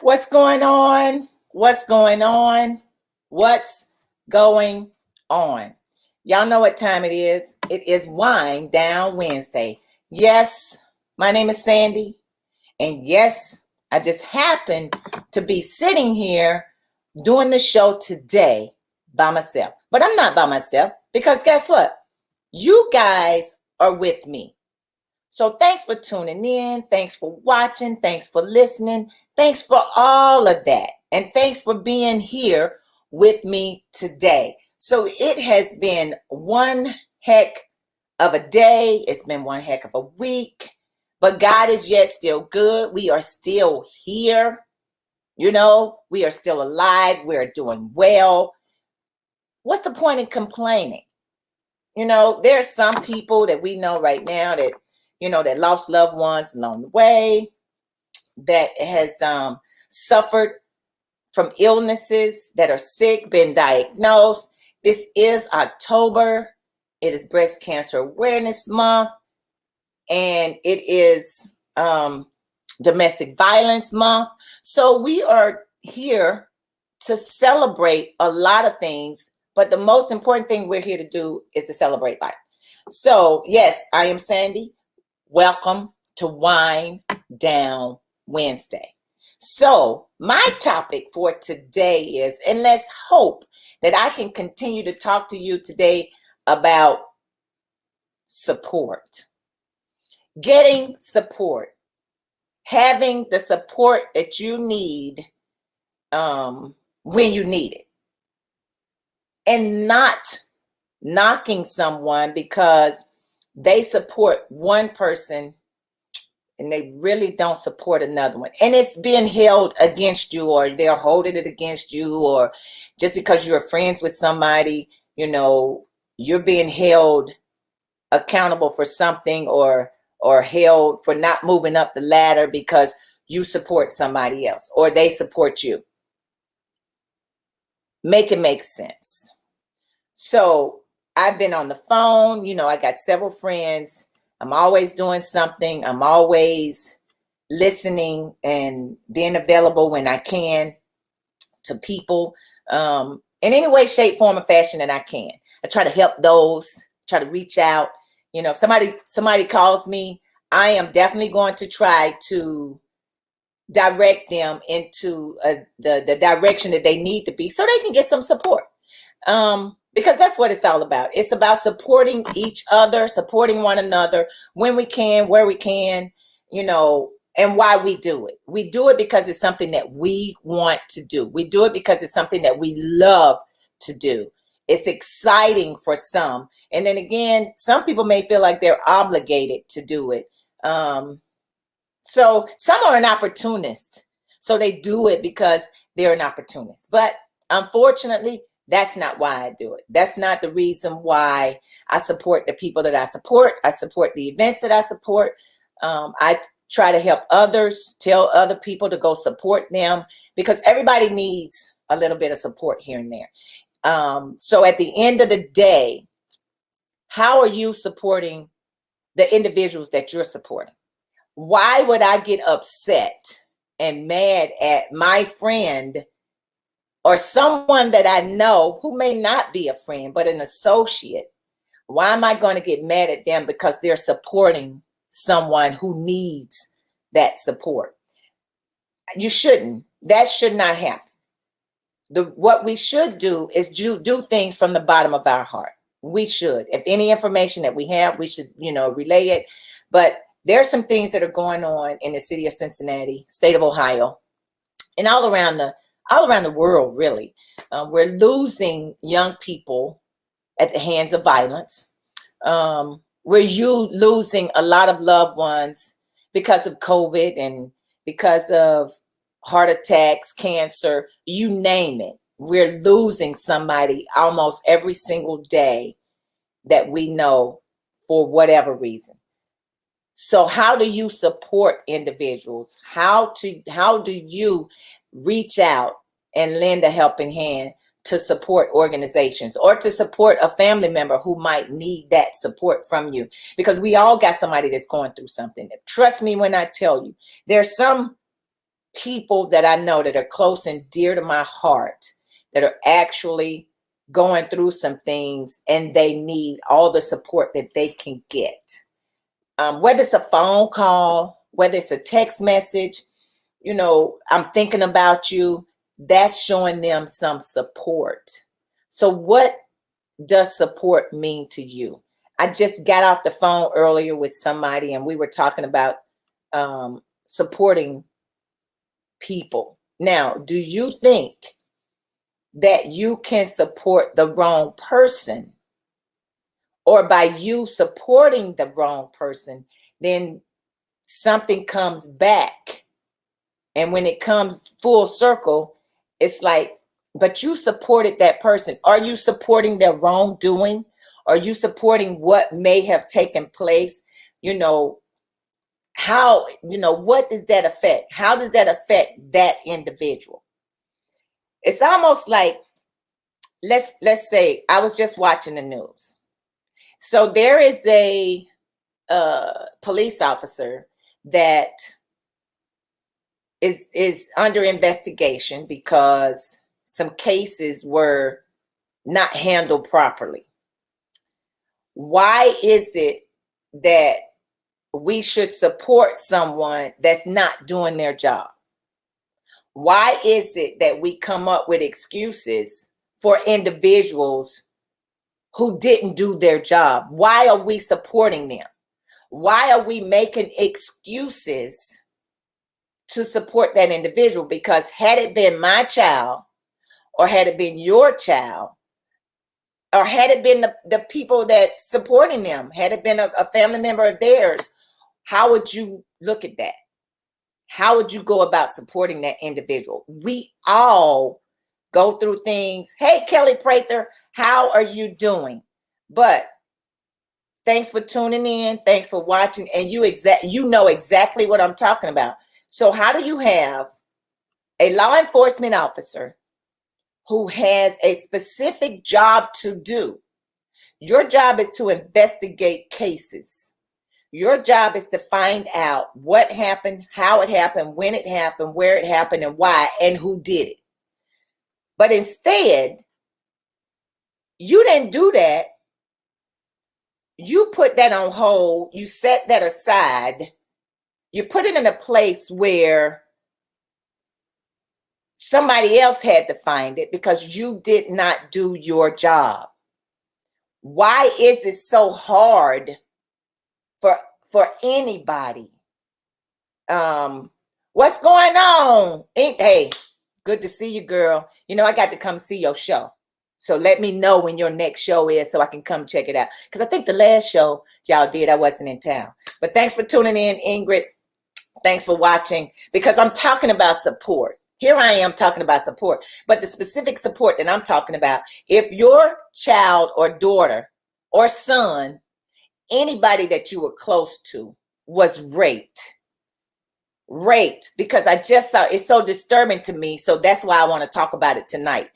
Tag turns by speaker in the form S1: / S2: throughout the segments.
S1: What's going on? What's going on? What's going on? Y'all know what time it is. It is Wind Down Wednesday. Yes, my name is Sandy. And yes, I just happened to be sitting here doing the show today by myself. But I'm not by myself because guess what? You guys are with me. So thanks for tuning in. Thanks for watching. Thanks for listening. Thanks for all of that. And thanks for being here with me today. So it has been one heck of a day. It's been one heck of a week. But God is yet still good. We are still here. We are still alive. We're doing well. What's the point in complaining? There are some people that we know right now that that lost loved ones along the way, that has suffered from illnesses, that are sick, been diagnosed. This is October. It is Breast Cancer Awareness Month, and it is Domestic Violence Month. So we are here to celebrate a lot of things, but the most important thing we're here to do is to celebrate life. So yes, I am Sandy. Welcome to Wind Down Wednesday. So my topic for today is, and let's hope that I can continue to talk to you today about support. Getting support. Having the support that you need when you need it. And not knocking someone because they support one person and they really don't support another one. And it's being held against you, or they're holding it against you, or just because you're friends with somebody, you're being held accountable for something, or held for not moving up the ladder because you support somebody else or they support you. Make it make sense. So I've been on the phone, I got several friends. I'm always doing something. I'm always listening and being available when I can to people in any way, shape, form, or fashion that I can. I try to help those, try to reach out. If somebody calls me, I am definitely going to try to direct them into the direction that they need to be so they can get some support. Because that's what it's all about. It's about supporting each other, supporting one another when we can, where we can, and why we do it. We do it because it's something that we want to do. We do it because it's something that we love to do. It's exciting for some. And then again, some people may feel like they're obligated to do it. So some are an opportunist. So they do it because they're an opportunist. But unfortunately, that's not why I do it. That's not the reason why I support the people that I support. I support the events that I support. I try to help others, tell other people to go support them, because everybody needs a little bit of support here and there. So at the end of the day, how are you supporting the individuals that you're supporting? Why would I get upset and mad at my friend or someone that I know who may not be a friend, but an associate? Why am I going to get mad at them because they're supporting someone who needs that support? You shouldn't. That should not happen. What we should do is do things from the bottom of our heart. We should. If any information that we have, we should, relay it. But there's some things that are going on in the city of Cincinnati, state of Ohio, and all around the world, really. We're losing young people at the hands of violence. We're losing a lot of loved ones because of COVID and because of heart attacks, cancer, you name it. We're losing somebody almost every single day that we know for whatever reason. So how do you support individuals? How do you reach out and lend a helping hand to support organizations or to support a family member who might need that support from you? Because we all got somebody that's going through something. Trust me when I tell you, there's some people that I know that are close and dear to my heart that are actually going through some things and they need all the support that they can get. Whether it's a phone call, whether it's a text message, I'm thinking about you, that's showing them some support. So what does support mean to you? I just got off the phone earlier with somebody and we were talking about supporting people. Now, do you think that you can support the wrong person, or by you supporting the wrong person, then something comes back? And when it comes full circle, it's like, but you supported that person. Are you supporting their wrongdoing? Are you supporting what may have taken place? How, what does that affect? How does that affect that individual? It's almost like, let's say I was just watching the news. So there is a police officer that is under investigation because some cases were not handled properly. Why is it that we should support someone that's not doing their job? Why is it that we come up with excuses for individuals who didn't do their job? Why are we supporting them? Why are we making excuses to support that individual? Because had it been my child, or had it been your child, or had it been the people that supporting them, had it been a family member of theirs, how would you look at that? How would you go about supporting that individual? We all go through things. Hey, Kelly Prather, how are you doing? But thanks for tuning in. Thanks for watching. And you know exactly what I'm talking about. So how do you have a law enforcement officer who has a specific job to do? Your job is to investigate cases. Your job is to find out what happened, how it happened, when it happened, where it happened, and why, and who did it. But instead, you didn't do that. You put that on hold. You set that aside. You put it in a place where somebody else had to find it because you did not do your job. Why is it so hard for anybody? What's going on? Hey, good to see you, girl. I got to come see your show. So let me know when your next show is so I can come check it out. Because I think the last show y'all did, I wasn't in town. But thanks for tuning in, Ingrid. Thanks for watching, because I'm talking about support. Here I am talking about support. But the specific support that I'm talking about, if your child or daughter or son, anybody that you were close to, was raped, because I just saw it's so disturbing to me. So that's why I want to talk about it tonight.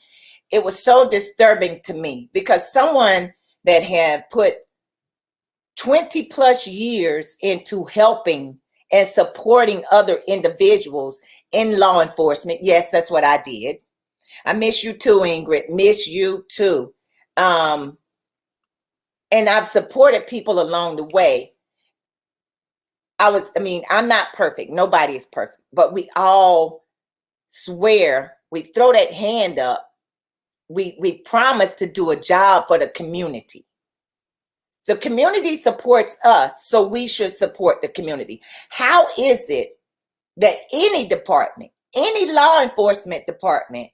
S1: It was so disturbing to me because someone that had put 20 plus years into helping and supporting other individuals in law enforcement. Yes, that's what I did. I miss you too, Ingrid. Miss you too. And I've supported people along the way. I'm not perfect. Nobody is perfect. But we all swear, we throw that hand up. We promise to do a job for the community. The community supports us, so we should support the community. How is it that any department, any law enforcement department,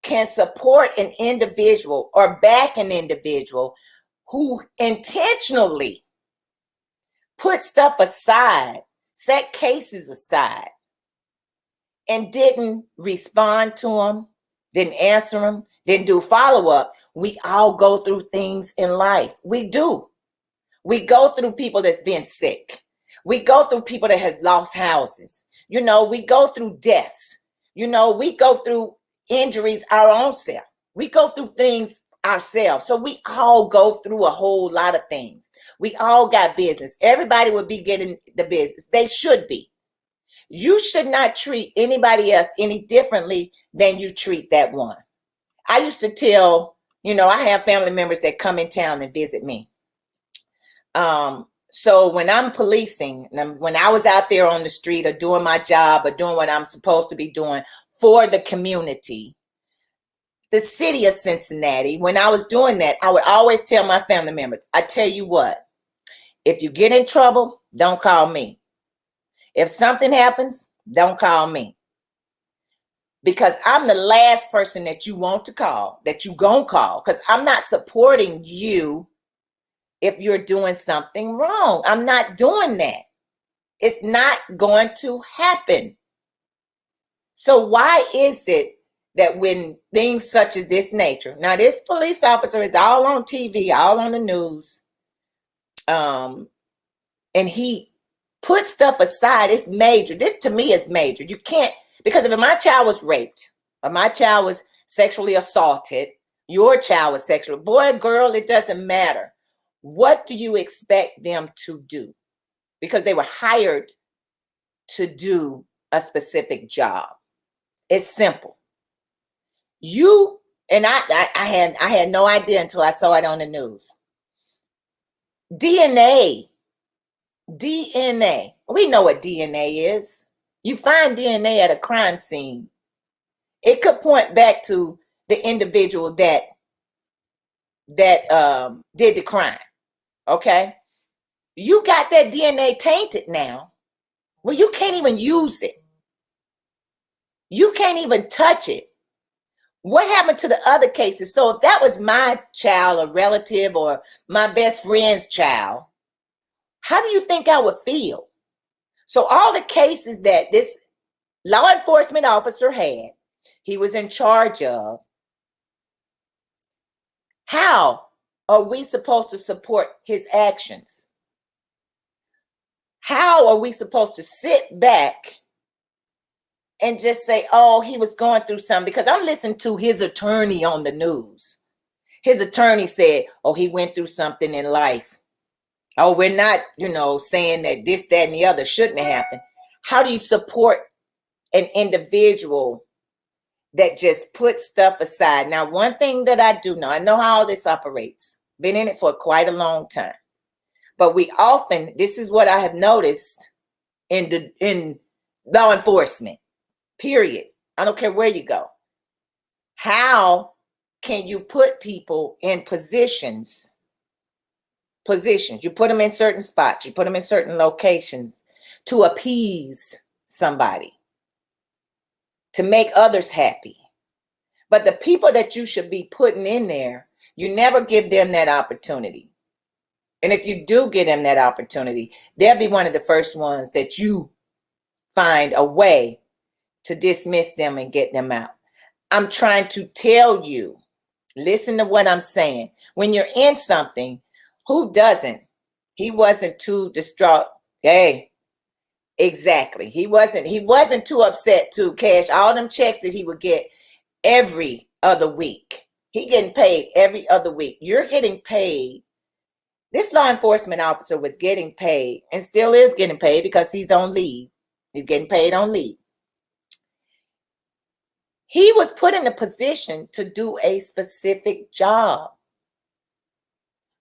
S1: can support an individual or back an individual who intentionally put stuff aside, set cases aside, and didn't respond to them, didn't answer them, didn't do follow-up? We all go through things in life. We do. We go through people that's been sick. We go through people that have lost houses. We go through deaths. We go through injuries our own self. We go through things ourselves. So we all go through a whole lot of things. We all got business. Everybody would be getting the business. They should be. You should not treat anybody else any differently than you treat that one. I used to tell, I have family members that come in town and visit me. So when I'm policing, when I was out there on the street or doing my job or doing what I'm supposed to be doing for the community, the city of Cincinnati, when I was doing that, I would always tell my family members, I tell you what, if you get in trouble, don't call me. If something happens, don't call me. Because I'm the last person that you want to call, that you gonna call, because I'm not supporting you if you're doing something wrong. I'm not doing that. It's not going to happen. So why is it that when things such as this nature, now this police officer is all on TV, all on the news, and he puts stuff aside, it's major. This to me is major. You can't, because if my child was raped, or my child was sexually assaulted, your child was sexual, boy, girl, it doesn't matter. What do you expect them to do? Because they were hired to do a specific job. It's simple. You and I had no idea until I saw it on the news. DNA. We know what DNA is. You find DNA at a crime scene. It could point back to the individual that did the crime. Okay? You got that DNA tainted now. Well, you can't even use it. You can't even touch it. What happened to the other cases? So if that was my child, a relative, or my best friend's child, how do you think I would feel? So all the cases that this law enforcement officer had, he was in charge of, how are we supposed to support his actions? How are we supposed to sit back and just say, oh, he was going through something? Because I'm listening to his attorney on the news. His attorney said, oh, he went through something in life. Oh, we're not, saying that this, that, and the other shouldn't have happened. How do you support an individual that just puts stuff aside? Now, one thing that I do know, I know how all this operates. Been in it for quite a long time. But we often, this is what I have noticed in law enforcement, period. I don't care where you go. How can you put people in positions? You put them in certain spots, you put them in certain locations to appease somebody, to make others happy. But the people that you should be putting in there, you never give them that opportunity. And if you do give them that opportunity, they'll be one of the first ones that you find a way to dismiss them and get them out. I'm trying to tell you, listen to what I'm saying. When you're in something, who doesn't? He wasn't too distraught. Hey, exactly. He wasn't too upset to cash all them checks that he would get every other week. He getting paid every other week. You're getting paid. This law enforcement officer was getting paid and still is getting paid because he's on leave. He's getting paid on leave. He was put in a position to do a specific job.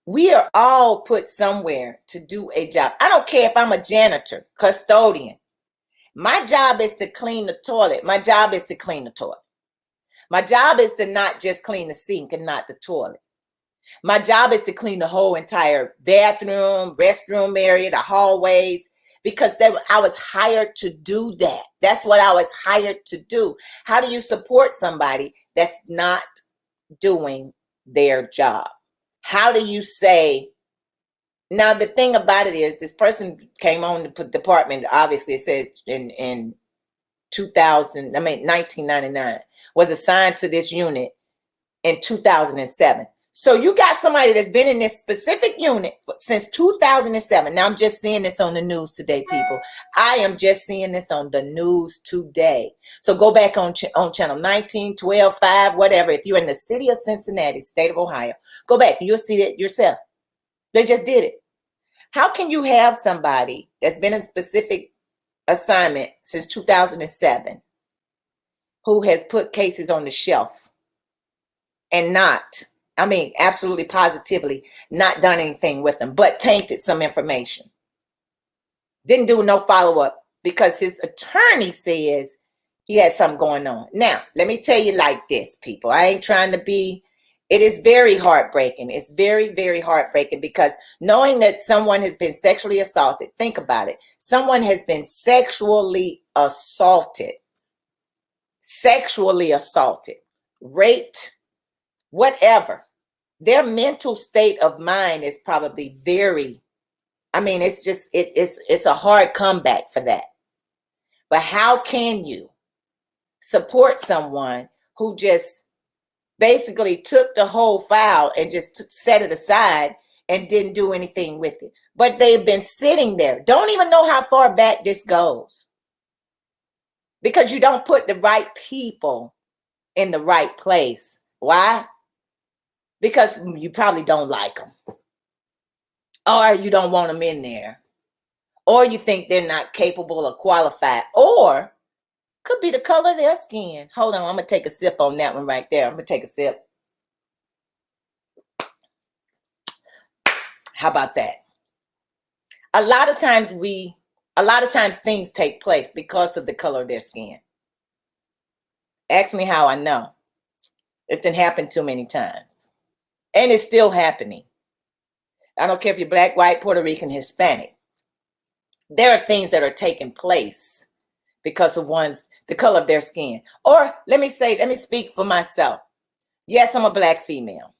S1: We are all put somewhere to do a job. I don't care if I'm a janitor, custodian. My job is to clean the toilet. My job is to clean the toilet. My job is to not just clean the sink and not the toilet. My job is to clean the whole entire bathroom, restroom area, the hallways, because I was hired to do that. That's what I was hired to do. How do you support somebody that's not doing their job? How do you say, now the thing about it is this person came on the department, obviously it says in 1999, was assigned to this unit in 2007. So you got somebody that's been in this specific unit since 2007. Now I'm just seeing this on the news today, people. I am just seeing this on the news today. So go back on channel 19, 12, 5, whatever. If you're in the city of Cincinnati, state of Ohio, go back and you'll see it yourself. They just did it. How can you have somebody that's been in specific assignment since 2007 who has put cases on the shelf and not, I mean, absolutely positively not done anything with them, but tainted some information. Didn't do no follow-up because his attorney says he had something going on. Now, let me tell you like this, people. I ain't trying to be, it is very heartbreaking. It's very, very heartbreaking because knowing that someone has been sexually assaulted, think about it. Someone has been sexually assaulted, raped, whatever. Their mental state of mind is probably very, I mean, it's just, it's a hard comeback for that. But how can you support someone who just basically took the whole file and just set it aside and didn't do anything with it? But they've been sitting there. Don't even know how far back this goes because you don't put the right people in the right place. Why? Because you probably don't like them, or you don't want them in there, or you think they're not capable or qualified, or could be the color of their skin. Hold on, I'm gonna take a sip on that one right there. I'm gonna take a sip. How about that? A lot of times things take place because of the color of their skin. Ask me how I know. It didn't happen too many times. And it's still happening. I don't care if you're black, white, Puerto Rican, Hispanic. There are things that are taking place because of the color of their skin. Or let me speak for myself. Yes, I'm a black female.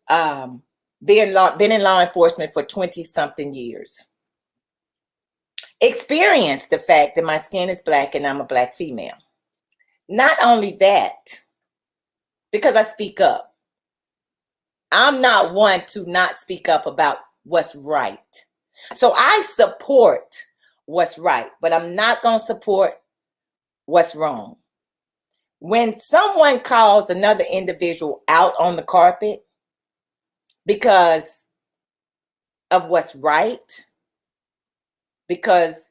S1: Been in law enforcement for 20-something years. Experienced the fact that my skin is black and I'm a black female. Not only that, because I speak up. I'm not one to not speak up about what's right. So I support what's right, but I'm not going to support what's wrong. When someone calls another individual out on the carpet because of what's right, because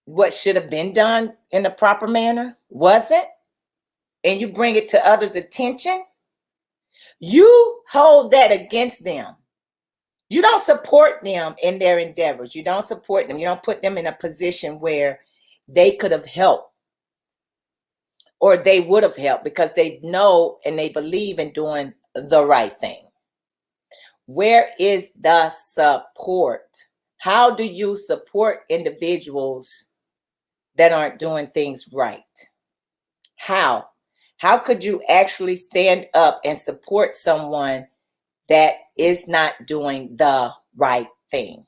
S1: what should have been done in the proper manner wasn't, and you bring it to others' attention, you hold that against them. You don't support them in their endeavors. You don't support them. You don't put them in a position where they could have helped or they would have helped because they know and they believe in doing the right thing. Where is the support? How do you support individuals that aren't doing things right? How? How could you actually stand up and support someone that is not doing the right thing?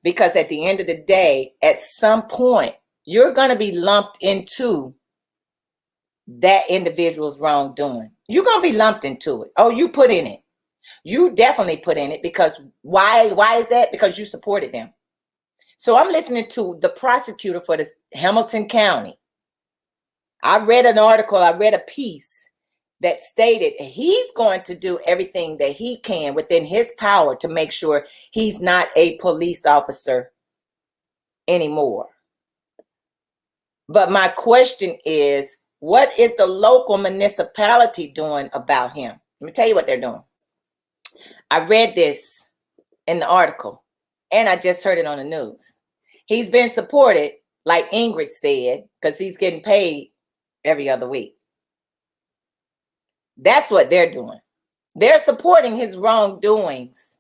S1: Because at the end of the day, at some point, you're going to be lumped into that individual's wrongdoing. You're going to be lumped into it. Oh, you put in it. You definitely put in it because why is that? Because you supported them. So I'm listening to the prosecutor for the Hamilton County. I read an article, I read a piece that stated he's going to do everything that he can within his power to make sure he's not a police officer anymore. But my question is, what is the local municipality doing about him? Let me tell you what they're doing. I read this in the article and I just heard it on the news. He's been supported, like Ingrid said, because he's getting paid every other week. That's what they're doing. They're supporting his wrongdoings.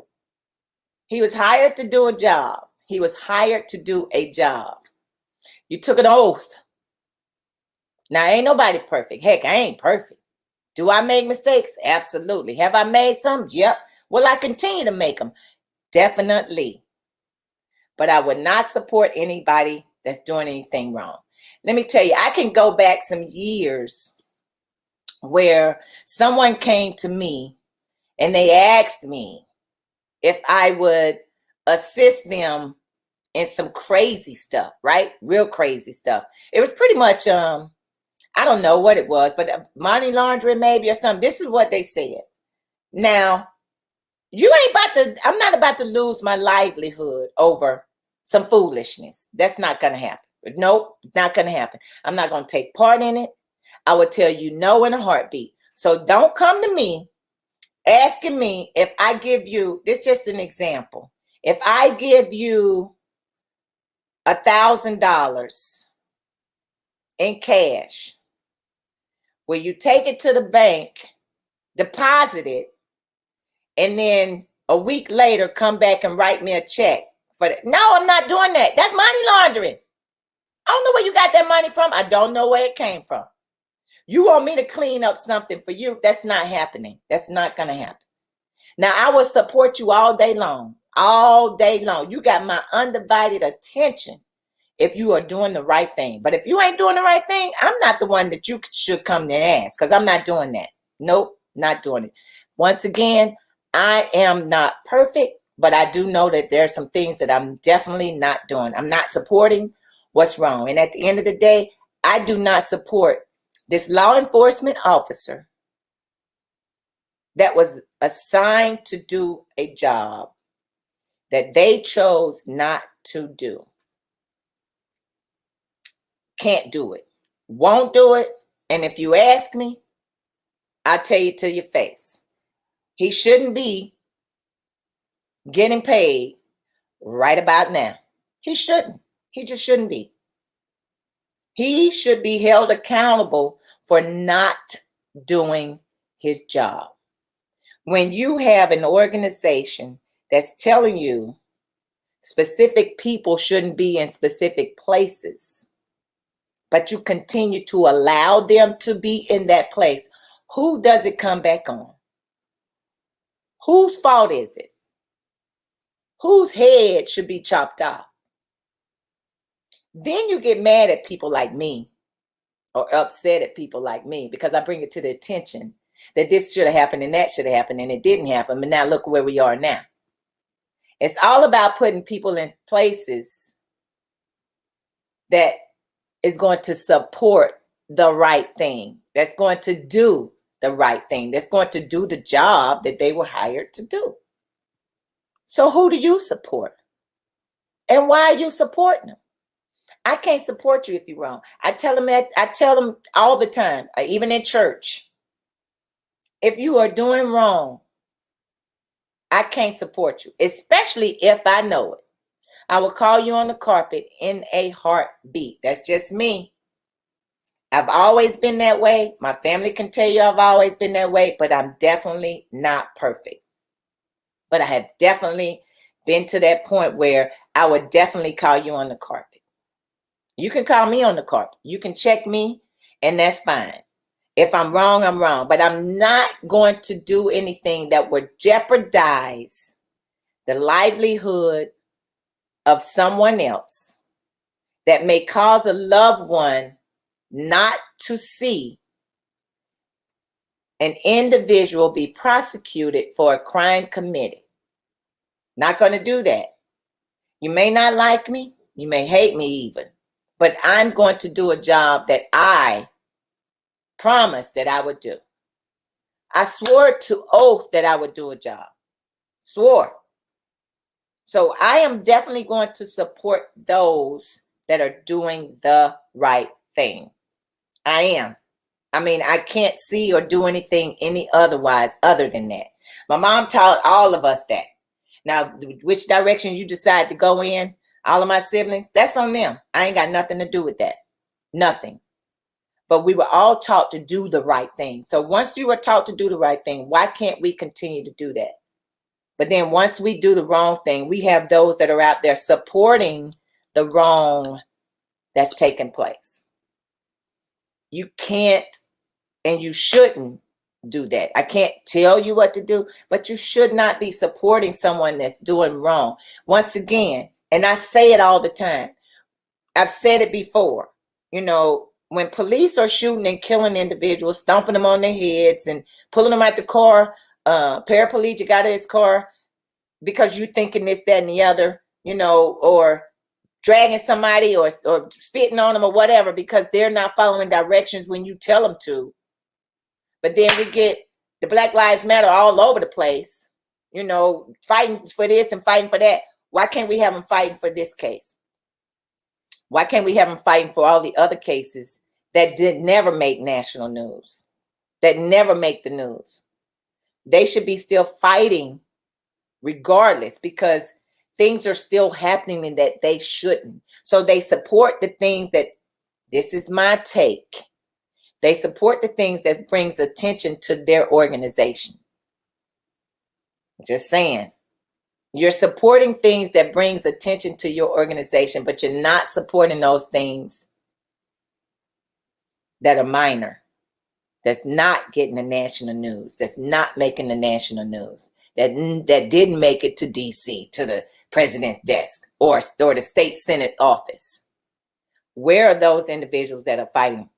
S1: He was hired to do a job. He was hired to do a job. You took an oath. Now, ain't nobody perfect. Heck, I ain't perfect. Do I make mistakes? Absolutely. Have I made some? Yep. Will I continue to make them? Definitely. But I would not support anybody that's doing anything wrong. Let me tell you, I can go back some years where someone came to me and they asked me if I would assist them in some crazy stuff, right? Real crazy stuff. It was pretty much, I don't know what it was, but money laundering maybe or something. This is what they said. Now, I'm not about to lose my livelihood over some foolishness. That's not going to happen. Nope, not going to happen. I'm not going to take part in it. I will tell you no in a heartbeat. So don't come to me asking me if I give you, this just an example. If I give you $1,000 in cash, will you take it to the bank, deposit it, and then a week later come back and write me a check for that? No, I'm not doing that. That's money laundering. I don't know where you got that money from. I don't know where it came from. You want me to clean up something for you? That's not happening. That's not going to happen. Now, I will support you all day long. All day long. You got my undivided attention if you are doing the right thing. But if you ain't doing the right thing, I'm not the one that you should come and ask, because I'm not doing that. Nope, not doing it. Once again, I am not perfect, but I do know that there are some things that I'm definitely not doing. I'm not supporting what's wrong. And at the end of the day, I do not support this law enforcement officer that was assigned to do a job that they chose not to do. Can't do it. Won't do it. And if you ask me, I'll tell you to your face. He shouldn't be getting paid right about now. He shouldn't. He just shouldn't be. He should be held accountable for not doing his job. When you have an organization that's telling you specific people shouldn't be in specific places, but you continue to allow them to be in that place, who does it come back on? Whose fault is it? Whose head should be chopped off? Then you get mad at people like me, or upset at people like me, because I bring it to the attention that this should have happened and that should have happened, and it didn't happen. But now look where we are now. It's all about putting people in places that is going to support the right thing, that's going to do the right thing, that's going to do the job that they were hired to do. So who do you support? And why are you supporting them? I can't support you if you're wrong. I tell them all the time, even in church, if you are doing wrong, I can't support you, especially if I know it. I will call you on the carpet in a heartbeat. That's just me. I've always been that way. My family can tell you I've always been that way, but I'm definitely not perfect. But I have definitely been to that point where I would definitely call you on the carpet. You can call me on the carpet. You can check me, and that's fine. If I'm wrong, I'm wrong. But I'm not going to do anything that would jeopardize the livelihood of someone else, that may cause a loved one not to see an individual be prosecuted for a crime committed. Not going to do that. You may not like me. You may hate me even. But I'm going to do a job that I promised that I would do. I swore to oath that I would do a job. Swore. So I am definitely going to support those that are doing the right thing. I am. I mean, I can't see or do anything any otherwise other than that. My mom taught all of us that. Now, which direction you decide to go in, all of my siblings, that's on them. I ain't got nothing to do with that. Nothing. But we were all taught to do the right thing. So once you were taught to do the right thing, why can't we continue to do that? But then once we do the wrong thing, we have those that are out there supporting the wrong that's taking place. You can't and you shouldn't do that. I can't tell you what to do, but you should not be supporting someone that's doing wrong. Once again, and I say it all the time, I've said it before, when police are shooting and killing individuals, stomping them on their heads and pulling them out the car, paraplegic out of his car because you thinking this, that, and the other, or dragging somebody or spitting on them or whatever because they're not following directions when you tell them to. But then we get the Black Lives Matter all over the place, fighting for this and fighting for that. Why can't we have them fighting for this case? Why can't we have them fighting for all the other cases that did never make national news, that never make the news? They should be still fighting regardless, because things are still happening and that they shouldn't. So they support the things that, this is my take, they support the things that brings attention to their organization. Just saying. You're supporting things that brings attention to your organization, but you're not supporting those things that are minor, that's not getting the national news, that's not making the national news, that didn't make it to DC, to the president's desk, or the state senate office. Where are those individuals that are fighting?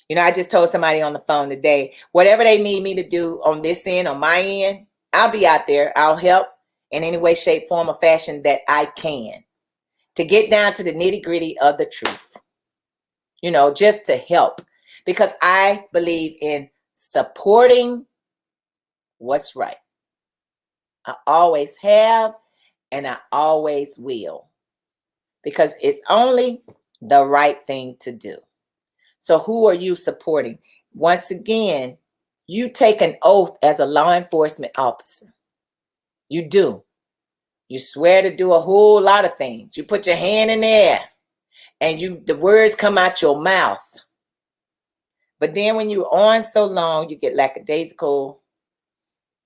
S1: You know, I just told somebody on the phone today, whatever they need me to do on this end, on my end, I'll be out there. I'll help in any way, shape, form, or fashion that I can, to get down to the nitty-gritty of the truth. You know, just to help, because I believe in supporting what's right. I always have, and I always will, because it's only the right thing to do. So who are you supporting? Once again, you take an oath as a law enforcement officer. You do. You swear to do a whole lot of things. You put your hand in the air and the words come out your mouth. But then when you're on so long, you get lackadaisical.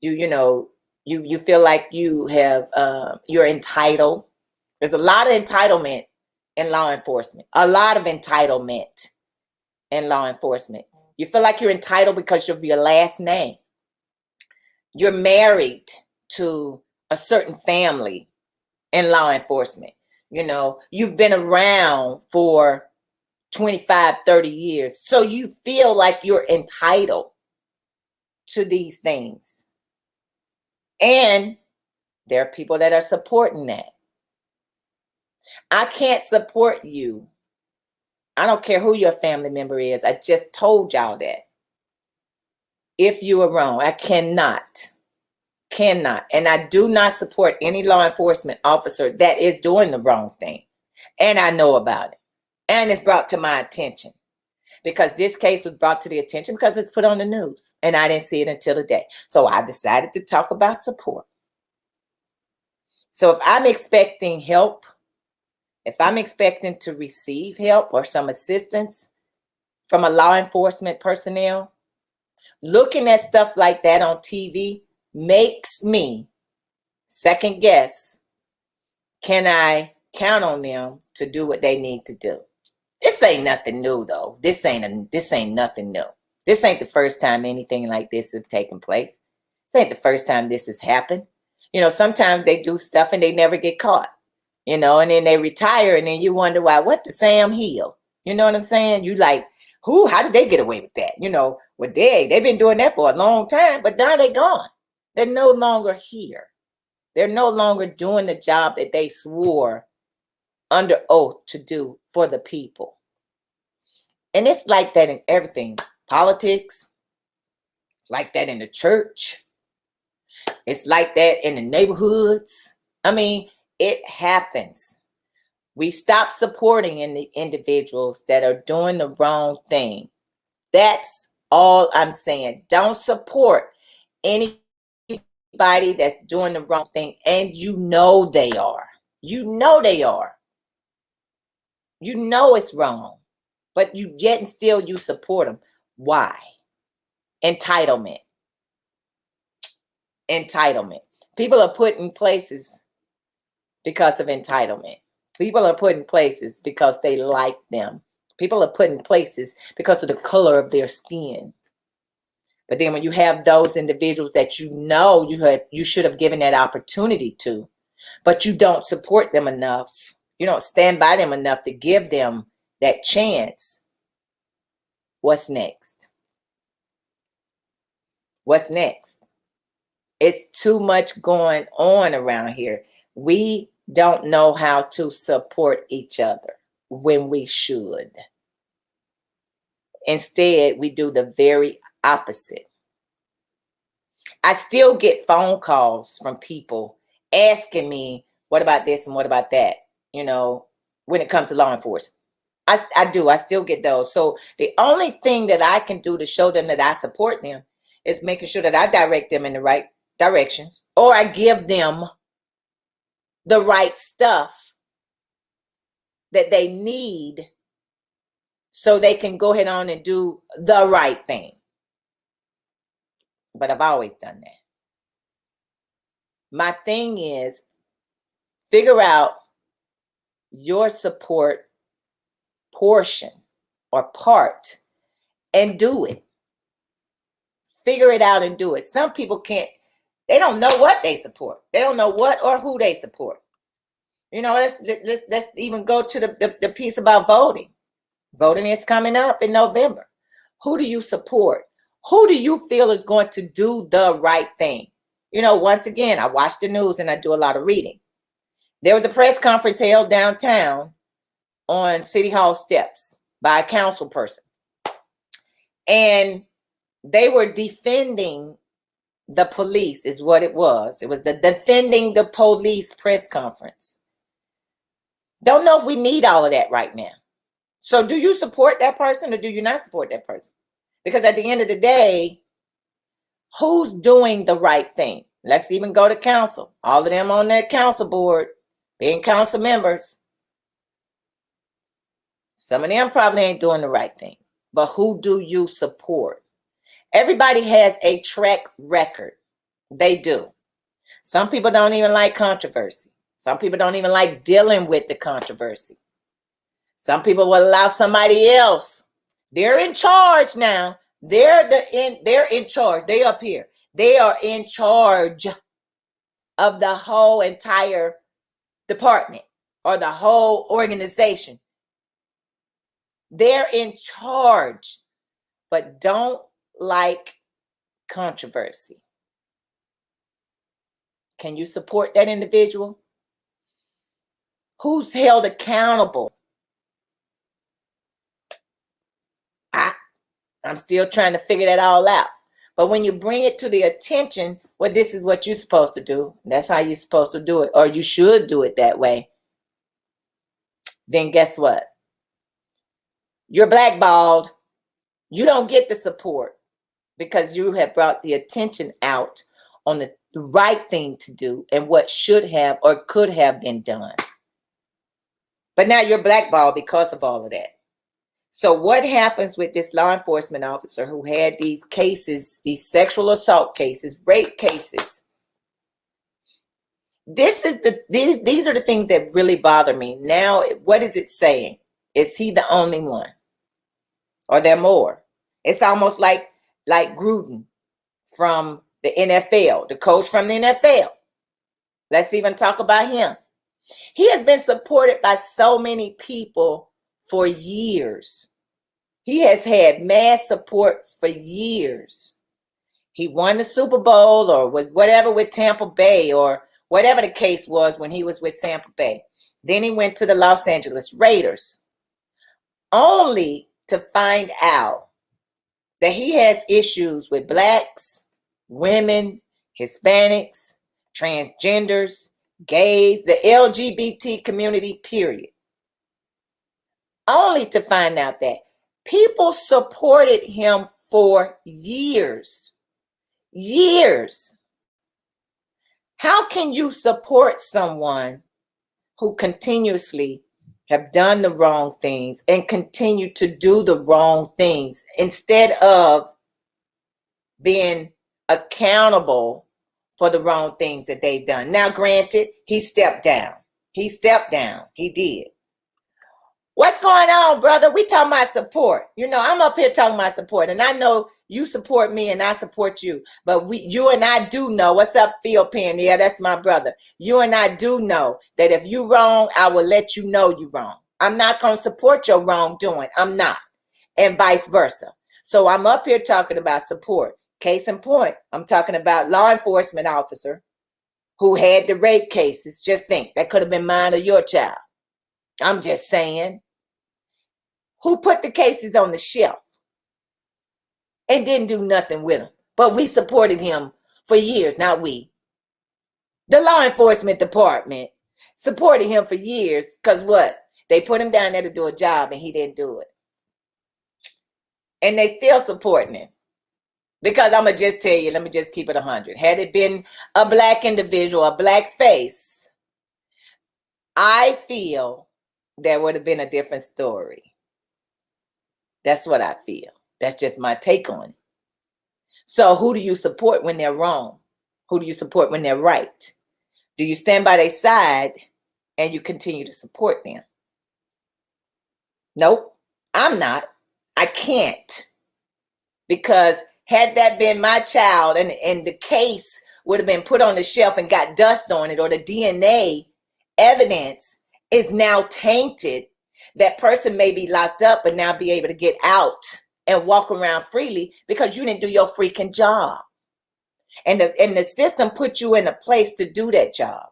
S1: You feel like you have, you're entitled. There's a lot of entitlement in law enforcement. A lot of entitlement in law enforcement. You feel like you're entitled because of your last name. You're married to a certain family in law enforcement. You know, you've been around for 25, 30 years. So you feel like you're entitled to these things. And there are people that are supporting that. I can't support you. I don't care who your family member is. I just told y'all that. If you are wrong, I cannot. And I do not support any law enforcement officer that is doing the wrong thing. And I know about it. And it's brought to my attention, because this case was brought to the attention because it's put on the news and I didn't see it until today. So I decided to talk about support. So if I'm expecting help, if I'm expecting to receive help or some assistance from a law enforcement personnel, looking at stuff like that on TV makes me second guess, can I count on them to do what they need to do? This ain't nothing new though. This ain't nothing new. This ain't the first time anything like this has taken place. This ain't the first time this has happened. You know, sometimes they do stuff and they never get caught. You know, and then they retire, and then you wonder why. What the Sam Hill? You know what I'm saying? You like, who? How did they get away with that? You know, well, they've been doing that for a long time, but now they're gone. They're no longer here. They're no longer doing the job that they swore under oath to do for the people. And it's like that in everything. Politics, like that in the church. It's like that in the neighborhoods. I mean, it happens. We stop supporting in the individuals that are doing the wrong thing. That's all I'm saying. Don't support anybody that's doing the wrong thing, and you know they are. You know they are. You know it's wrong, but you yet and still you support them. Why? Entitlement. People are put in places because of entitlement. People are put in places because they like them. People are put in places because of the color of their skin. But then when you have those individuals that you know you should have given that opportunity to, but you don't support them enough, you don't stand by them enough to give them that chance, what's next? What's next? It's too much going on around here. We don't know how to support each other when we should. Instead, we do the very opposite. I still get phone calls from people asking me, what about this and what about that, you know, when it comes to law enforcement. I still get those. So the only thing that I can do to show them that I support them is making sure that I direct them in the right direction, or I give them the right stuff that they need so they can go ahead on and do the right thing. But I've always done that. My thing is, figure out your support portion or part and do it. Figure it out and do it. Some people can't, they don't know what they support. They don't know what or who they support. You know, let's even go to the piece about voting. Voting is coming up in November. Who do you support? Who do you feel is going to do the right thing? You know, once again, I watch the news and I do a lot of reading. There was a press conference held downtown on City Hall steps by a council person. And they were defending the police is what it was. It was the defending the police press conference. Don't know if we need all of that right now. So do you support that person or do you not support that person? Because at the end of the day, who's doing the right thing? Let's even go to council. All of them on that council board, being council members. Some of them probably ain't doing the right thing. But who do you support? Everybody has a track record. They do. Some people don't even like controversy. Some people don't even like dealing with the controversy. Some people will allow somebody else. They're in charge now. They're in charge. They up here. They are in charge of the whole entire department or the whole organization. They're in charge, but don't like controversy. Can you support that individual? Who's held accountable? I'm still trying to figure that all out. But when you bring it to the attention, well, this is what you're supposed to do. That's how you're supposed to do it, or you should do it that way. Then guess what? You're blackballed. You don't get the support because you have brought the attention out on the right thing to do and what should have or could have been done. But now you're blackballed because of all of that. So what happens with this law enforcement officer who had these cases, these sexual assault cases, rape cases? These are the things that really bother me. Now, what is it saying? Is he the only one? Or there more? It's almost like Gruden from the NFL, the coach from the NFL. Let's even talk about him. He has been supported by so many people for years. He has had mass support for years. He won the Super Bowl or whatever with Tampa Bay or whatever the case was when he was with Tampa Bay. Then he went to the Los Angeles Raiders, only to find out that he has issues with blacks, women, Hispanics, transgenders, gays, the LGBT community, period. Only to find out that people supported him for years. Years. How can you support someone who continuously have done the wrong things and continue to do the wrong things instead of being accountable for the wrong things that they've done? Now, granted, he stepped down. He did. What's going on, brother? We talking about support. You know, I'm up here talking about support, and I know you support me and I support you. But you and I do know. What's up, Phil Penn? Yeah, that's my brother. You and I do know that if you wrong, I will let you know you wrong. I'm not going to support your wrongdoing. I'm not. And vice versa. So I'm up here talking about support. Case in point, I'm talking about law enforcement officer who had the rape cases. Just think, that could have been mine or your child. I'm just saying. Who put the cases on the shelf and didn't do nothing with them? But we supported him for years, not we. The law enforcement department. supported him for years because what? They put him down there to do a job and he didn't do it. And they still supporting him. Because I'm going to just tell you, let me just keep it 100. Had it been a black individual, a black face, I feel there would have been a different story. That's what I feel. That's just my take on it. So who do you support when they're wrong? Who do you support when they're right? Do you stand by their side and you continue to support them? Nope, I'm not. I can't. Because had that been my child and the case would have been put on the shelf and got dust on it, or the DNA evidence is now tainted, that person may be locked up but now be able to get out and walk around freely because you didn't do your freaking job. And the system put you in a place to do that job.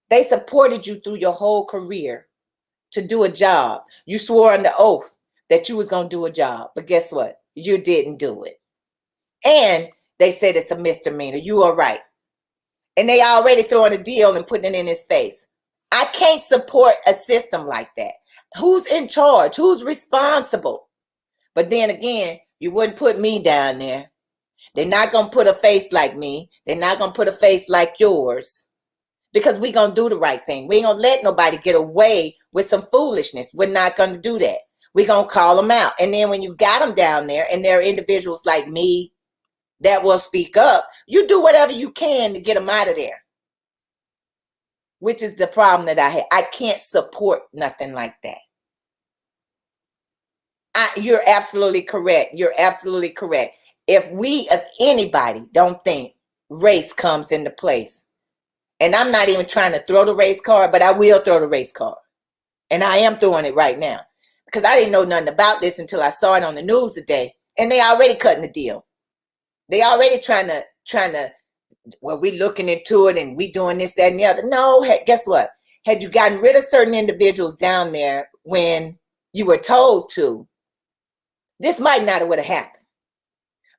S1: They supported you through your whole career to do a job. You swore under oath that you was going to do a job. But guess what? You didn't do it. And they said it's a misdemeanor. You are right. And they already throwing a deal and putting it in his face. I can't support a system like that. Who's in charge? Who's responsible? But then again, you wouldn't put me down there. They're not going to put a face like me. They're not going to put a face like yours. Because we're going to do the right thing. We ain't going to let nobody get away with some foolishness. We're not going to do that. We're going to call them out. And then when you got them down there and there are individuals like me that will speak up, you do whatever you can to get them out of there. Which is the problem that I have. I can't support nothing like that. You're absolutely correct. You're absolutely correct. If anybody don't think race comes into place, and I'm not even trying to throw the race card, but I will throw the race card. And I am throwing it right now. Because I didn't know nothing about this until I saw it on the news today. And they already cutting the deal. They already trying to, well, we looking into it and we doing this, that, and the other. No, guess what? Had you gotten rid of certain individuals down there when you were told to, this might not have would have happened.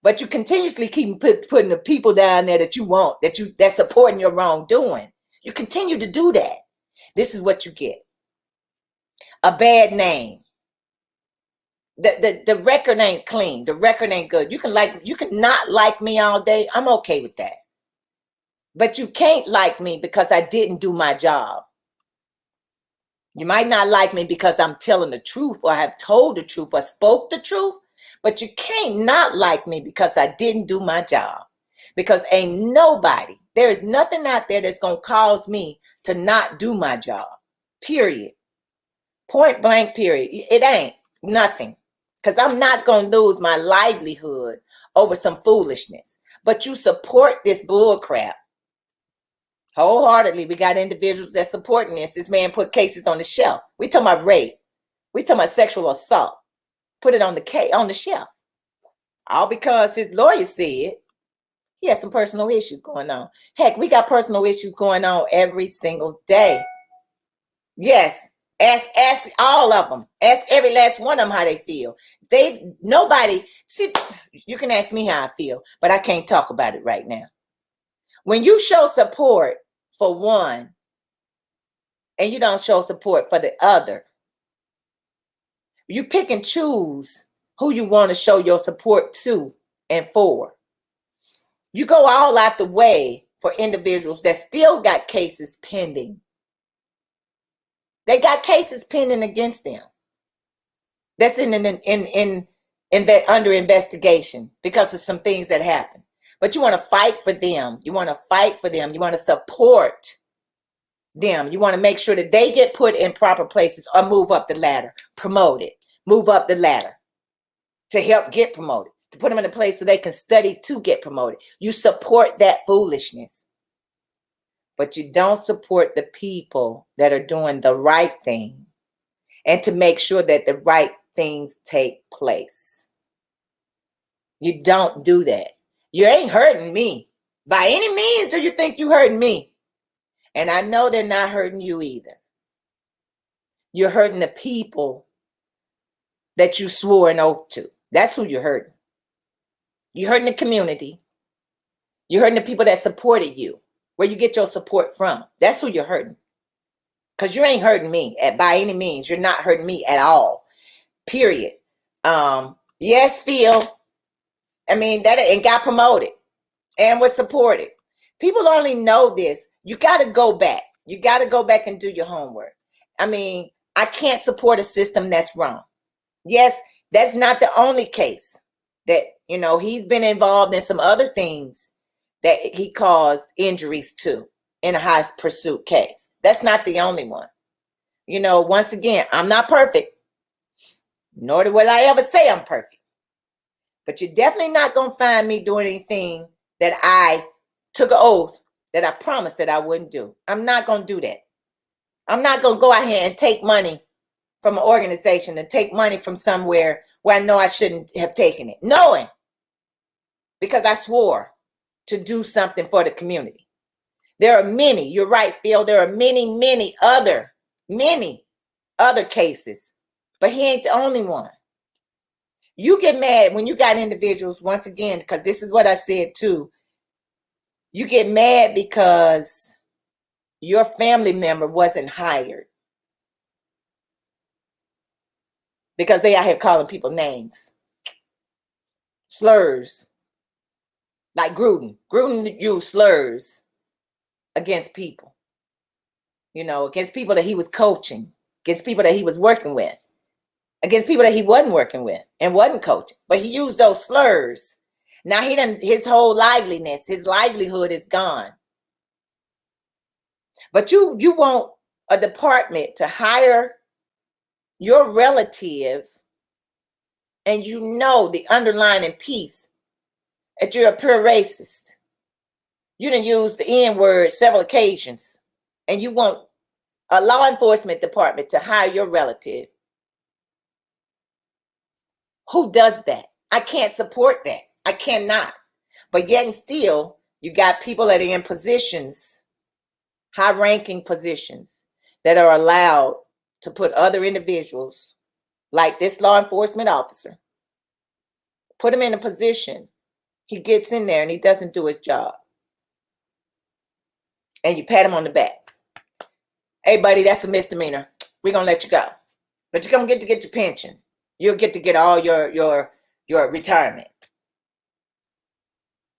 S1: But you continuously keep putting the people down there that you want, that's supporting your wrongdoing. You continue to do that. This is what you get. A bad name. The record ain't clean. The record ain't good. You can not like me all day. I'm okay with that. But you can't like me because I didn't do my job. You might not like me because I'm telling the truth or have told the truth or spoke the truth. But you can't not like me because I didn't do my job. Because ain't nobody, there is nothing out there that's going to cause me to not do my job. Period. Point blank, period. It ain't nothing. Because I'm not going to lose my livelihood over some foolishness. But you support this bull crap. Wholeheartedly, we got individuals that supporting this. This man put cases on the shelf. We talking about rape. We talking about sexual assault. Put it on the shelf. All because his lawyer said he had some personal issues going on. Heck, we got personal issues going on every single day. Yes. Ask all of them. Ask every last one of them how they feel. See, you can ask me how I feel, but I can't talk about it right now. When you show support for one and you don't show support for the other, you pick and choose who you want to show your support to and for. You go all out the way for individuals that still got cases pending. They got cases pending against them. That's under investigation because of some things that happen. But you want to fight for them. You want to fight for them. You want to support them. You want to make sure that they get put in proper places or move up the ladder, promote it, move up the ladder to help get promoted, to put them in a place so they can study to get promoted. You support that foolishness. But you don't support the people that are doing the right thing and to make sure that the right things take place. You don't do that. You ain't hurting me. By any means do you think you hurting me. And I know they're not hurting you either. You're hurting the people that you swore an oath to. That's who you're hurting. You're hurting the community. You're hurting the people that supported you. where you get your support from. That's who you're hurting. Because you ain't hurting me by any means. You're not hurting me at all. Period. Yes, Phil. I mean, that and got promoted and was supported. People only know this. You got to go back. You got to go back and do your homework. I mean, I can't support a system that's wrong. Yes, that's not the only case that, he's been involved in some other things that he caused injuries to in a high pursuit case. That's not the only one. Once again, I'm not perfect, nor will I ever say I'm perfect. But you're definitely not going to find me doing anything that I took an oath that I promised that I wouldn't do. I'm not going to do that. I'm not going to go out here and take money from an organization and take money from somewhere where I know I shouldn't have taken it. Knowing, because I swore to do something for the community. There are many, you're right, Phil, there are many other cases, but he ain't the only one. You get mad when you got individuals, once again, because this is what I said too. You get mad because your family member wasn't hired because they out here calling people names, slurs, like Gruden. Gruden used slurs against people, against people that he was coaching, against people that he was working with, against people that he wasn't working with and wasn't coaching. But he used those slurs. Now his whole his livelihood is gone. But you want a department to hire your relative, and the underlying piece that you're a pure racist. You done used the N-word several occasions, and you want a law enforcement department to hire your relative. Who does that? I can't support that. I cannot. But yet and still, you got people that are in positions, high-ranking positions, that are allowed to put other individuals, like this law enforcement officer, put him in a position. He gets in there and he doesn't do his job. And you pat him on the back. Hey, buddy, that's a misdemeanor. We're going to let you go. But you're going to get your pension. You'll get to get all your retirement.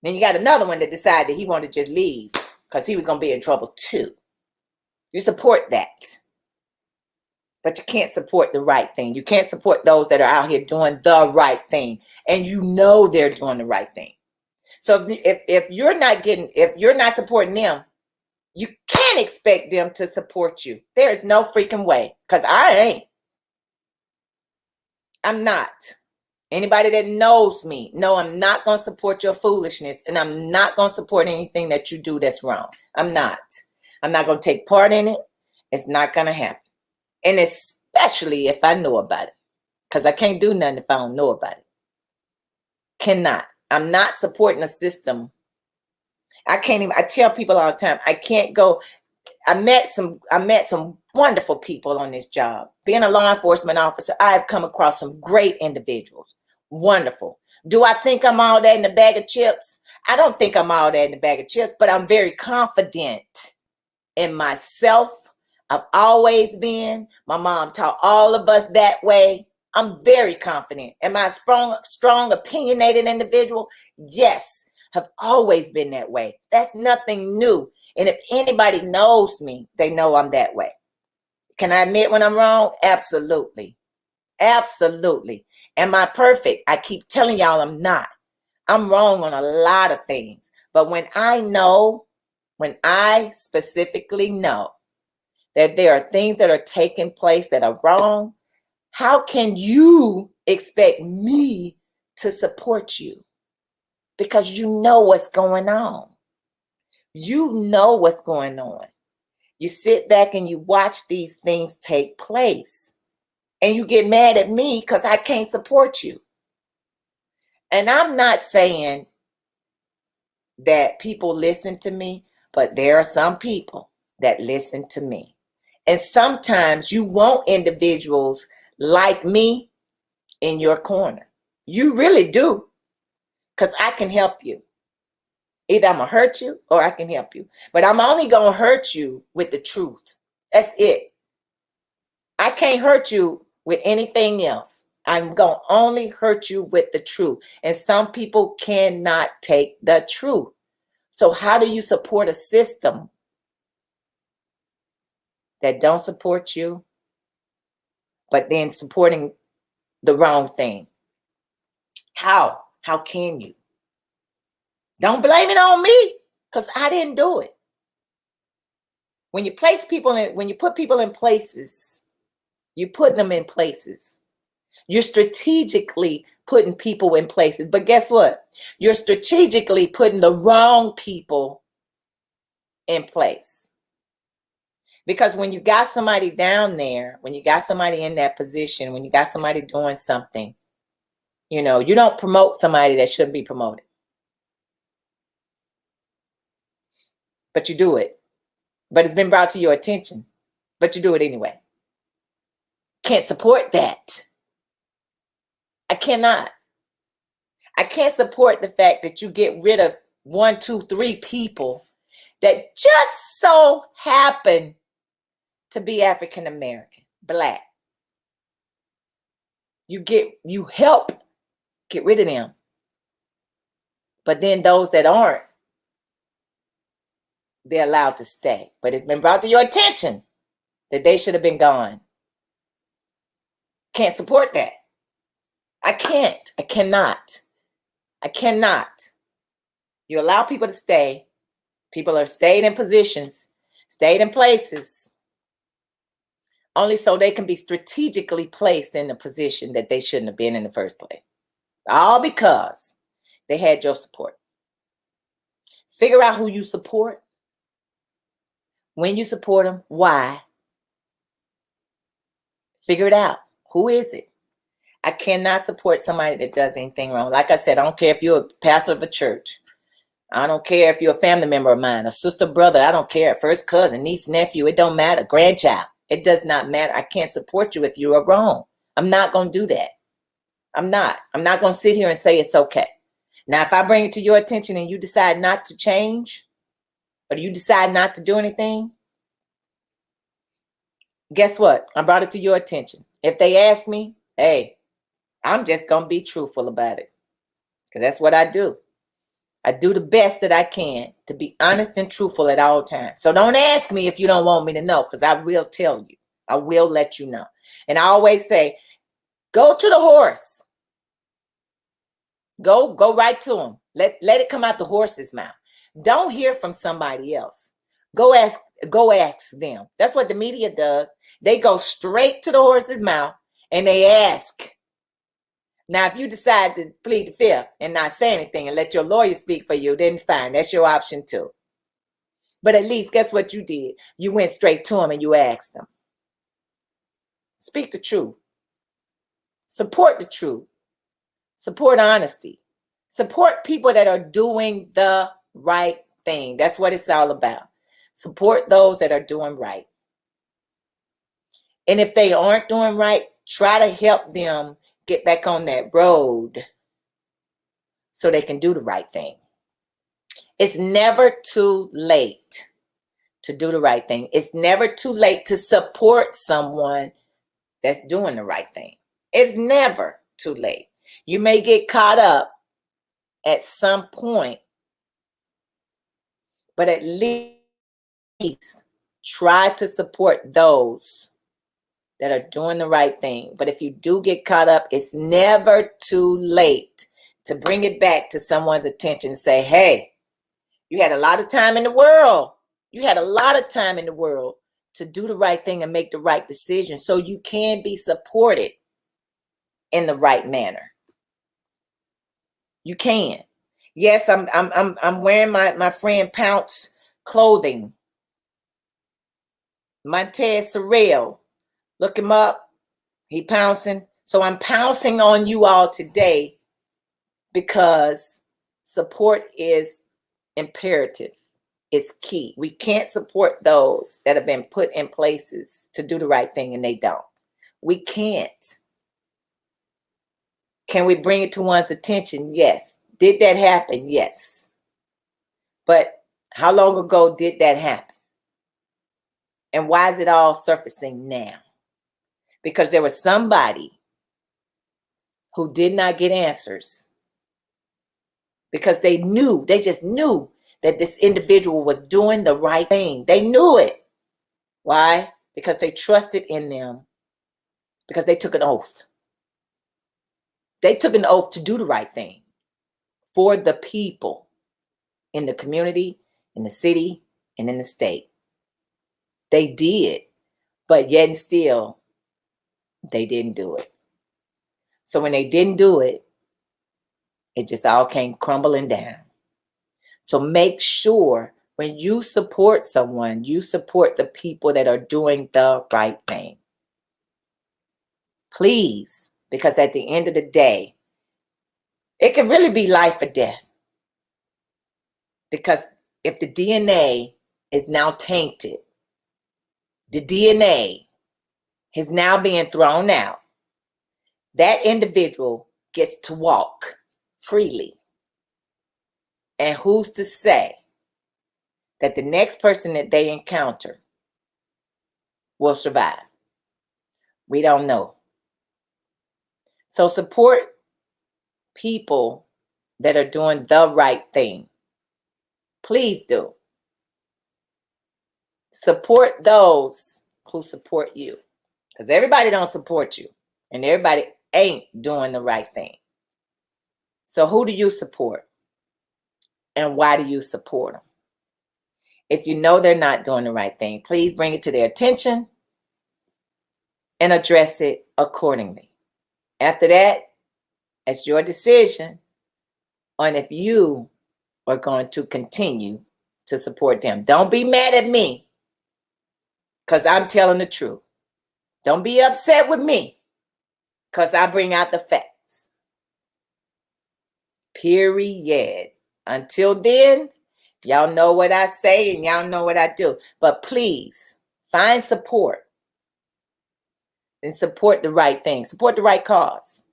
S1: Then you got another one that decided he wanted to just leave because he was going to be in trouble too. You support that. But you can't support the right thing. You can't support those that are out here doing the right thing. And they're doing the right thing. So if you're not supporting them, you can't expect them to support you. There is no freaking way. Because I ain't. I'm not. Anybody that knows me, I'm not going to support your foolishness. And I'm not going to support anything that you do that's wrong. I'm not. I'm not going to take part in it. It's not going to happen. And especially if I know about it. Because I can't do nothing if I don't know about it. Cannot. I'm not supporting a system. I tell people all the time, I can't go. I met some wonderful people on this job. Being a law enforcement officer, I've come across some great individuals. Wonderful. Do I think I'm all that in a bag of chips? I don't think I'm all that in a bag of chips, but I'm very confident in myself. I've always been. My mom taught all of us that way. I'm very confident. Am I a strong, opinionated individual? Yes, have always been that way. That's nothing new. And if anybody knows me, they know I'm that way. Can I admit when I'm wrong? Absolutely. Absolutely. Am I perfect? I keep telling y'all I'm not. I'm wrong on a lot of things. But when I specifically know that there are things that are taking place that are wrong, how can you expect me to support you? Because you know what's going on. You know what's going on. You sit back and you watch these things take place. And you get mad at me because I can't support you. And I'm not saying that people listen to me, but there are some people that listen to me. And sometimes you want individuals like me in your corner. You really do. Because I can help you. Either I'm going to hurt you or I can help you. But I'm only going to hurt you with the truth. That's it. I can't hurt you with anything else. I'm going to only hurt you with the truth. And some people cannot take the truth. So how do you support a system that don't support you, but then supporting the wrong thing? How? How can you? Don't blame it on me, because I didn't do it. When you place people in, when you put people in places, you put them in places. You're strategically putting people in places. But guess what? You're strategically putting the wrong people in place. Because when you got somebody down there, when you got somebody in that position, when you got somebody doing something, you know, you don't promote somebody that shouldn't be promoted. But you do it. But it's been brought to your attention. But you do it anyway. Can't support that. I cannot. I can't support the fact that you get rid of 1, 2, 3 people that just so happen to be African American, Black. You help get rid of them. But then those that aren't, they're allowed to stay. But it's been brought to your attention that they should have been gone. Can't support that. I can't. I cannot. I cannot. You allow people to stay. People are stayed in positions, stayed in places, only so they can be strategically placed in a position that they shouldn't have been in the first place. All because they had your support. Figure out who you support, when you support them, why. Figure it out. Who is it? I cannot support somebody that does anything wrong. Like I said, I don't care if you're a pastor of a church. I don't care if you're a family member of mine, a sister, brother. I don't care. First cousin, niece, nephew. It don't matter. Grandchild. It does not matter. I can't support you if you are wrong. I'm not going to do that. I'm not going to sit here and say it's okay. Now, if I bring it to your attention and you decide not to change, or you decide not to do anything, guess what? I brought it to your attention. If they ask me, hey, I'm just going to be truthful about it, because that's what I do. I do the best that I can to be honest and truthful at all times. So don't ask me if you don't want me to know, because I will tell you. I will let you know. And I always say, go to the horse. Go right to him. Let it come out the horse's mouth. Don't hear from somebody else. Go ask them. That's what the media does. They go straight to the horse's mouth and they ask. Now, if you decide to plead the fifth and not say anything and let your lawyer speak for you, then fine. That's your option too. But at least, guess what you did? You went straight to them and you asked them. Speak the truth. Support the truth. Support honesty. Support people that are doing the right thing. That's what it's all about. Support those that are doing right. And if they aren't doing right, try to help them get back on that road so they can do the right thing. It's never too late to do the right thing. It's never too late to support someone that's doing the right thing. It's never too late. You may get caught up at some point, but at least try to support those that are doing the right thing. But if you do get caught up, it's never too late to bring it back to someone's attention and say, hey, you had a lot of time in the world. You had a lot of time in the world to do the right thing and make the right decision so you can be supported in the right manner. You can. Yes, I'm wearing my friend Pounce clothing. Montez Sorrell. Look him up. He pouncing. So I'm pouncing on you all today because support is imperative. It's key. We can't support those that have been put in places to do the right thing and they don't. We can't. Can we bring it to one's attention? Yes. Did that happen? Yes. But how long ago did that happen? And why is it all surfacing now? Because there was somebody who did not get answers because they just knew that this individual was doing the right thing. They knew it. Why? Because they trusted in them, because they took an oath. They took an oath to do the right thing for the people in the community, in the city, and in the state. They did, but yet and still, they didn't do it. So when they didn't do it, it just all came crumbling down. So make sure when you support someone, you support the people that are doing the right thing. Please, because at the end of the day, it can really be life or death. Because if the DNA is now tainted, the DNA is now being thrown out, that individual gets to walk freely. And who's to say that the next person that they encounter will survive? We don't know. So support people that are doing the right thing. Please do. Support those who support you. Because everybody don't support you. And everybody ain't doing the right thing. So who do you support? And why do you support them? If you know they're not doing the right thing, please bring it to their attention and address it accordingly. After that, it's your decision on if you are going to continue to support them. Don't be mad at me because I'm telling the truth. Don't be upset with me because I bring out the facts. Period. Until then, y'all know what I say and y'all know what I do. But please find support and support the right thing. Support the right cause.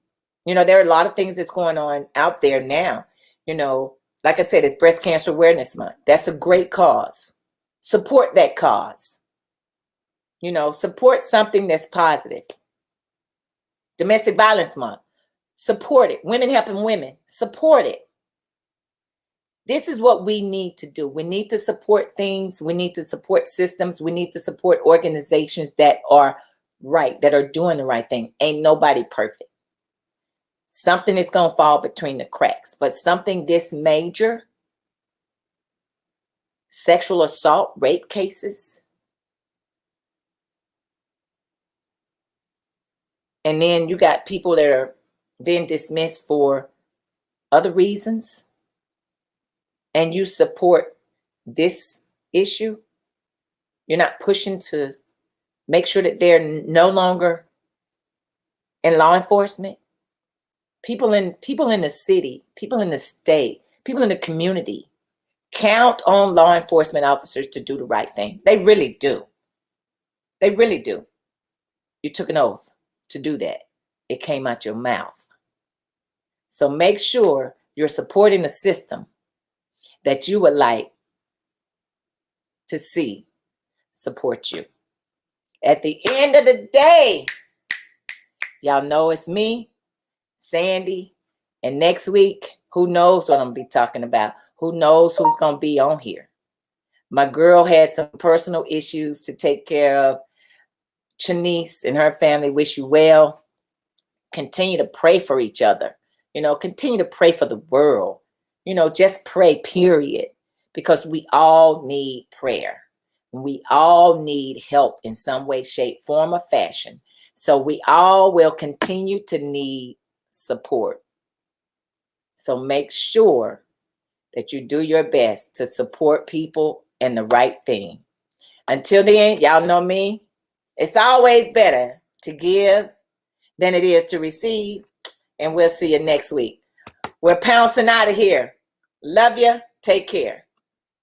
S1: You know, there are a lot of things that's going on out there now. You know, like I said, it's Breast Cancer Awareness Month. That's a great cause. Support that cause. You know, support something that's positive. Domestic Violence Month. Support it. Women helping women. Support it. This is what we need to do. We need to support things. We need to support systems. We need to support organizations that are right, that are doing the right thing. Ain't nobody perfect. Something is going to fall between the cracks. But something this major, sexual assault, rape cases, and then you got people that are being dismissed for other reasons, and you support this issue, you're not pushing to make sure that they're no longer in law enforcement. People in the city, people in the state, people in the community count on law enforcement officers to do the right thing. They really do. They really do. You took an oath to do that. It came out your mouth. So make sure you're supporting the system that you would like to see support you. At the end of the day, y'all know it's me, Sandy, and next week, who knows what I'm going to be talking about? Who knows who's going to be on here? My girl had some personal issues to take care of. Shanice and her family wish you well. Continue to pray for each other. You know, continue to pray for the world. You know, just pray, period. Because we all need prayer. We all need help in some way, shape, form, or fashion. So we all will continue to need support. So make sure that you do your best to support people and the right thing. Until then, y'all know me. It's always better to give than it is to receive. And we'll see you next week. We're pouncing out of here. Love you. Take care.